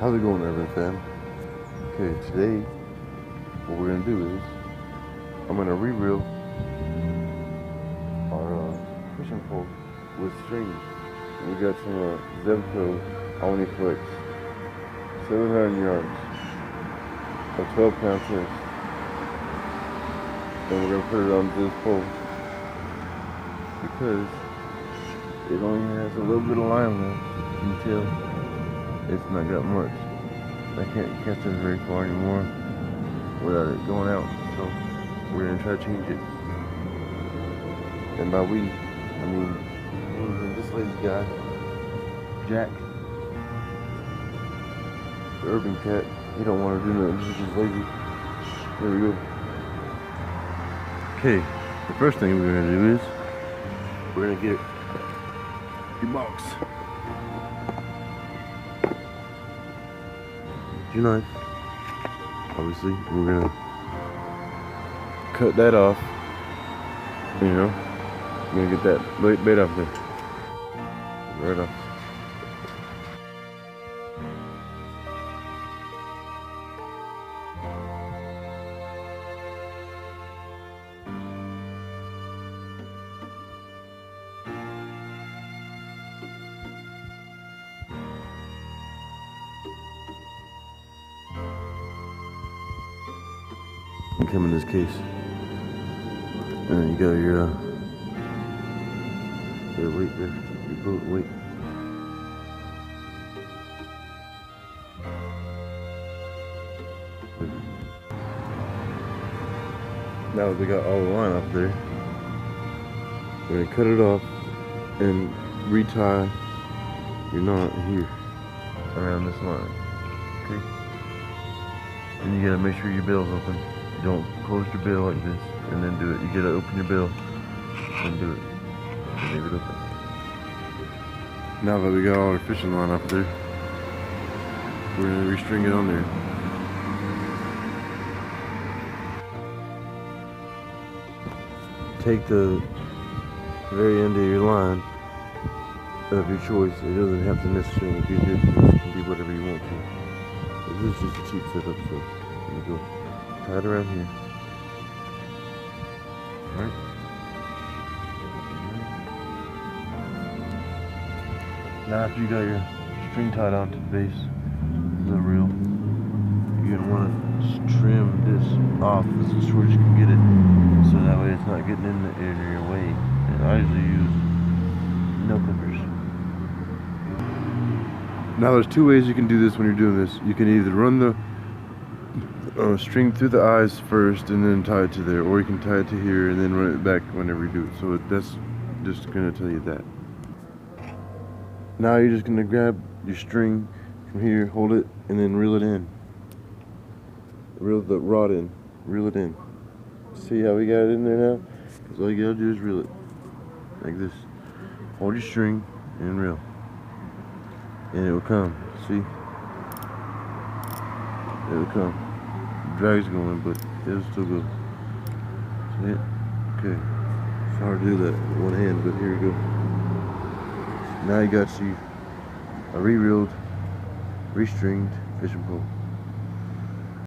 How's it going, Urban fam? Okay, today what we're gonna do is I'm gonna re-reel our fishing pole with strings. We got some Zebco Omniflex 700 yards of 12-pound test, and we're gonna put it on this pole because it only has a little bit of line left. You can tell it's not got much. I can't catch it very far anymore without it going out, so we're gonna try to change it. And by we, I mean this lazy guy, Jack, the urban cat. He don't want to do nothing, he's just lazy. There we go. Okay, the first thing we're gonna do is we're gonna get your box, your knife, obviously. We're gonna cut that off, you know. I'm gonna get that bait off there, right off. You come in this case, and then you got your weight there, your boat weight. Now that we got all the line up there, we're gonna cut it off and retie your knot here around this line. Okay? And you gotta make sure your bill's open. Don't close your bill like this and then do it. You gotta open your bill and do it. And leave it open. Now that we got all our fishing line up there, we're gonna restring it on there. Take the very end of your line of your choice. It doesn't have to necessarily be this. It can be whatever you want to. This is just a cheap setup, so there you go. Tie it around here. Alright. Now after you got your string tied onto the base of the reel, you're going to want to trim this off as short as you can get it, so that way it's not getting in your way. And I usually use nail clippers. Now there's two ways you can do this when you're doing this. You can either run the string through the eyes first and then tie it to there, or you can tie it to here and then run it back whenever you do it. So that's just going to tell you that. Now you're just going to grab your string from here, hold it, and then reel it in. Reel the rod in. Reel it in. See how we got it in there now? Because all you got to do is reel it. Like this. Hold your string and reel. And it will come. See? It will come. The drag's going, but it'll still go. See it? Okay. It's hard to do that with one hand, but here we go. Now you got a re-reeled, restringed fishing pole.